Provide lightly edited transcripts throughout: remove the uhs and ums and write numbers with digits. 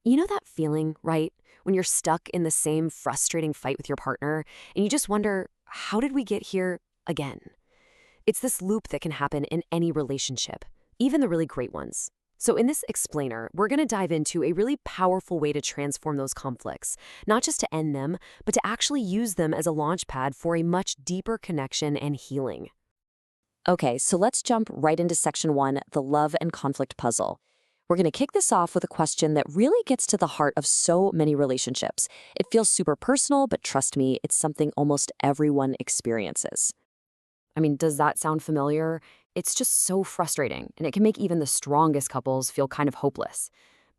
You know that feeling, right? When you're stuck in the same frustrating fight with your partner and you just wonder, how did we get here again? It's this loop that can happen in any relationship, even the really great ones. So, in this explainer, we're going to dive into a really powerful way to transform those conflicts, not just to end them, but to actually use them as a launch pad for a much deeper connection and healing. Okay, so let's jump right into section 1, the love and conflict puzzle. We're going to kick this off with a question that really gets to the heart of so many relationships. It feels super personal, but trust me, it's something almost everyone experiences. I mean, does that sound familiar? It's just so frustrating, and it can make even the strongest couples feel kind of hopeless.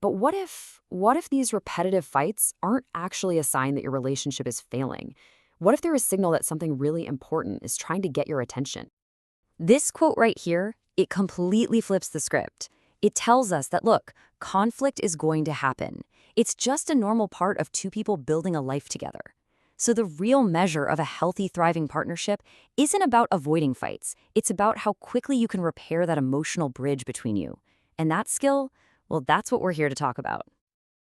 But what if these repetitive fights aren't actually a sign that your relationship is failing? What if they're a signal that something really important is trying to get your attention? This quote right here, it completely flips the script. It tells us that, look, conflict is going to happen. It's just a normal part of two people building a life together. So the real measure of a healthy, thriving partnership isn't about avoiding fights. It's about how quickly you can repair that emotional bridge between you. And that skill, well, that's what we're here to talk about.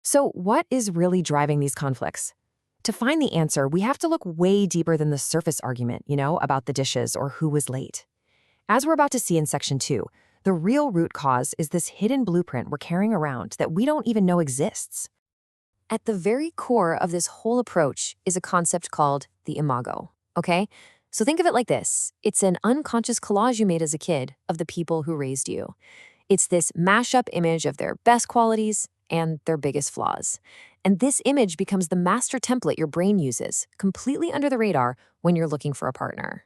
So, what is really driving these conflicts? To find the answer, we have to look way deeper than the surface argument, about the dishes or who was late. As we're about to see in section 2, the real root cause is this hidden blueprint we're carrying around that we don't even know exists. At the very core of this whole approach is a concept called the Imago, okay? So think of it like this. It's an unconscious collage you made as a kid of the people who raised you. It's this mashup image of their best qualities and their biggest flaws. And this image becomes the master template your brain uses, completely under the radar, when you're looking for a partner.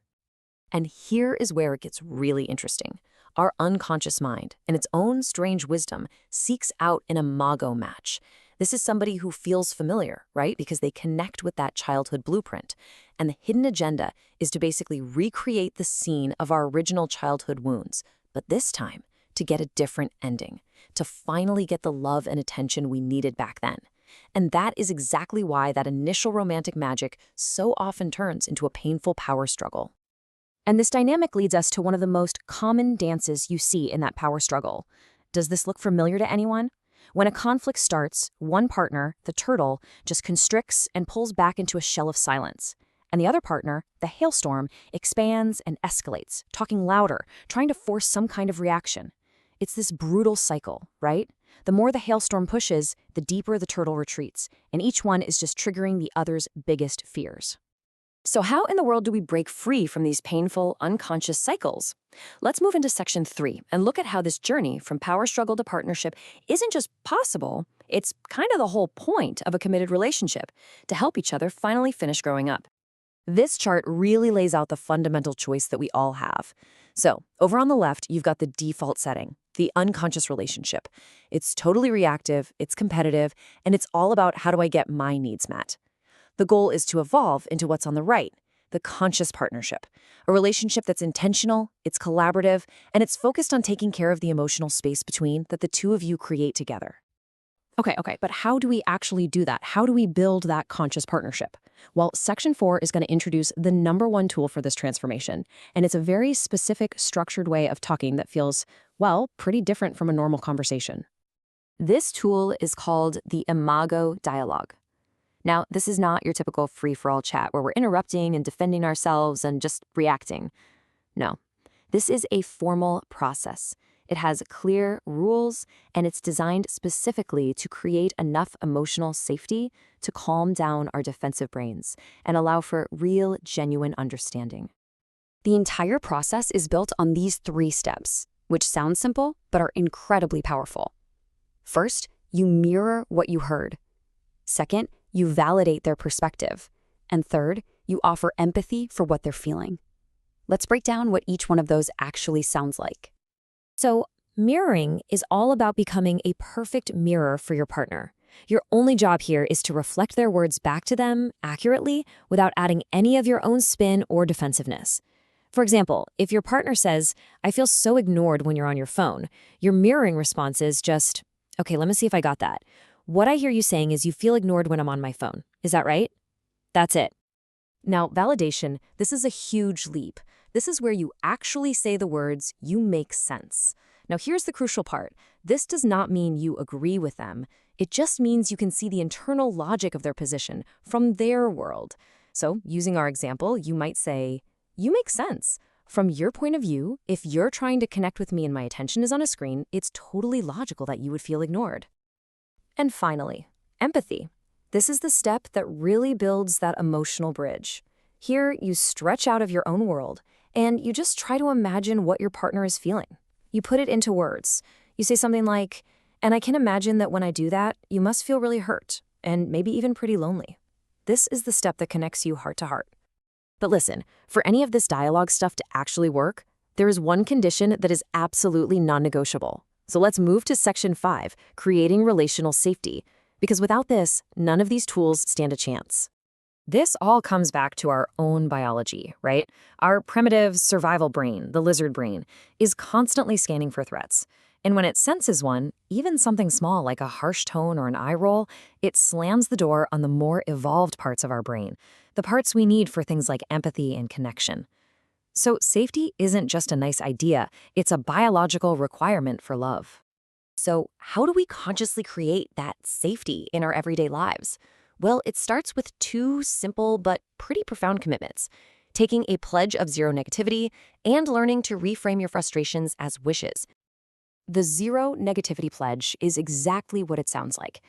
And here is where it gets really interesting. Our unconscious mind, in its own strange wisdom, seeks out an Imago match. This is somebody who feels familiar, right? Because they connect with that childhood blueprint. And the hidden agenda is to basically recreate the scene of our original childhood wounds, but this time to get a different ending, to finally get the love and attention we needed back then. And that is exactly why that initial romantic magic so often turns into a painful power struggle. And this dynamic leads us to one of the most common dances you see in that power struggle. Does this look familiar to anyone? When a conflict starts, one partner, the turtle, just constricts and pulls back into a shell of silence. And the other partner, the hailstorm, expands and escalates, talking louder, trying to force some kind of reaction. It's this brutal cycle, right? The more the hailstorm pushes, the deeper the turtle retreats, and each one is just triggering the other's biggest fears. So how in the world do we break free from these painful, unconscious cycles? Let's move into section 3 and look at how this journey from power struggle to partnership isn't just possible, it's kind of the whole point of a committed relationship, to help each other finally finish growing up. This chart really lays out the fundamental choice that we all have. So, over on the left, you've got the default setting, the unconscious relationship. It's totally reactive, it's competitive, and it's all about how do I get my needs met. The goal is to evolve into what's on the right, the conscious partnership, a relationship that's intentional, it's collaborative, and it's focused on taking care of the emotional space between that the two of you create together. Okay, but how do we actually do that? How do we build that conscious partnership? Well, section 4 is going to introduce the #1 tool for this transformation, and it's a very specific, structured way of talking that feels, well, pretty different from a normal conversation. This tool is called the Imago dialogue. Now, this is not your typical free-for-all chat where we're interrupting and defending ourselves and just reacting. No, this is a formal process. It has clear rules, and it's designed specifically to create enough emotional safety to calm down our defensive brains and allow for real, genuine understanding. The entire process is built on these 3 steps, which sound simple but are incredibly powerful. First, you mirror what you heard. Second, you validate their perspective. And third, you offer empathy for what they're feeling. Let's break down what each one of those actually sounds like. So, mirroring is all about becoming a perfect mirror for your partner. Your only job here is to reflect their words back to them accurately without adding any of your own spin or defensiveness. For example, if your partner says, "I feel so ignored when you're on your phone," your mirroring response is just, "Okay, let me see if I got that. What I hear you saying is you feel ignored when I'm on my phone. Is that right?" That's it. Now, validation, this is a huge leap. This is where you actually say the words, "You make sense." Now, here's the crucial part. This does not mean you agree with them. It just means you can see the internal logic of their position from their world. So, using our example, you might say, "You make sense. From your point of view, if you're trying to connect with me and my attention is on a screen, it's totally logical that you would feel ignored." And finally, empathy. This is the step that really builds that emotional bridge. Here, you stretch out of your own world and you just try to imagine what your partner is feeling. You put it into words. You say something like, "And I can imagine that when I do that, you must feel really hurt and maybe even pretty lonely." This is the step that connects you heart to heart. But listen, for any of this dialogue stuff to actually work, there is one condition that is absolutely non-negotiable. So let's move to section 5, creating relational safety, because without this, none of these tools stand a chance. This all comes back to our own biology, right? Our primitive survival brain, the lizard brain, is constantly scanning for threats. And when it senses one, even something small like a harsh tone or an eye roll, it slams the door on the more evolved parts of our brain, the parts we need for things like empathy and connection. So safety isn't just a nice idea, it's a biological requirement for love. So how do we consciously create that safety in our everyday lives? Well, it starts with two simple but pretty profound commitments: taking a pledge of zero negativity and learning to reframe your frustrations as wishes. The zero negativity pledge is exactly what it sounds like.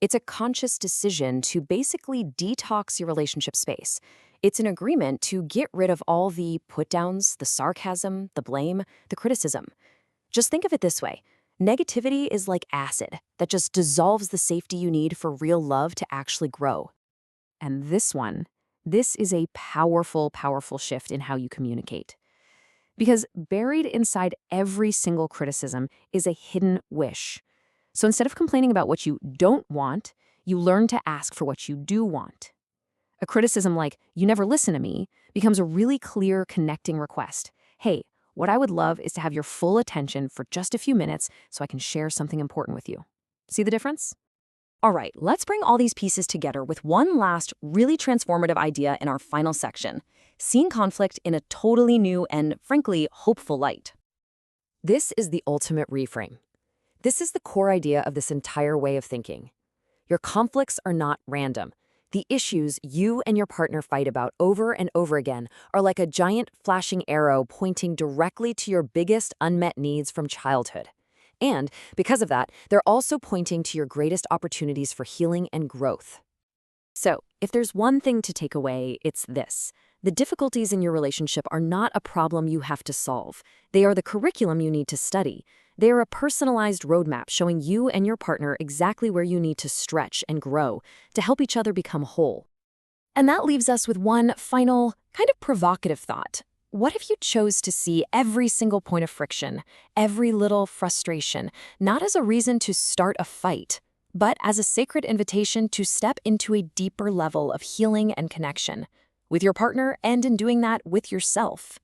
It's a conscious decision to basically detox your relationship space. It's an agreement to get rid of all the put-downs, the sarcasm, the blame, the criticism. Just think of it this way. Negativity is like acid that just dissolves the safety you need for real love to actually grow. And this is a powerful, powerful shift in how you communicate. Because buried inside every single criticism is a hidden wish. So instead of complaining about what you don't want, you learn to ask for what you do want. A criticism like, "You never listen to me," becomes a really clear connecting request. "Hey, what I would love is to have your full attention for just a few minutes so I can share something important with you." See the difference? All right, let's bring all these pieces together with one last really transformative idea in our final section: seeing conflict in a totally new and, frankly, hopeful light. This is the ultimate reframe. This is the core idea of this entire way of thinking. Your conflicts are not random. The issues you and your partner fight about over and over again are like a giant flashing arrow pointing directly to your biggest unmet needs from childhood. And because of that, they're also pointing to your greatest opportunities for healing and growth. So, if there's one thing to take away, it's this: the difficulties in your relationship are not a problem you have to solve. They are the curriculum you need to study. They are a personalized roadmap showing you and your partner exactly where you need to stretch and grow to help each other become whole. And that leaves us with one final, kind of provocative thought. What if you chose to see every single point of friction, every little frustration, not as a reason to start a fight, but as a sacred invitation to step into a deeper level of healing and connection with your partner, and in doing that, with yourself?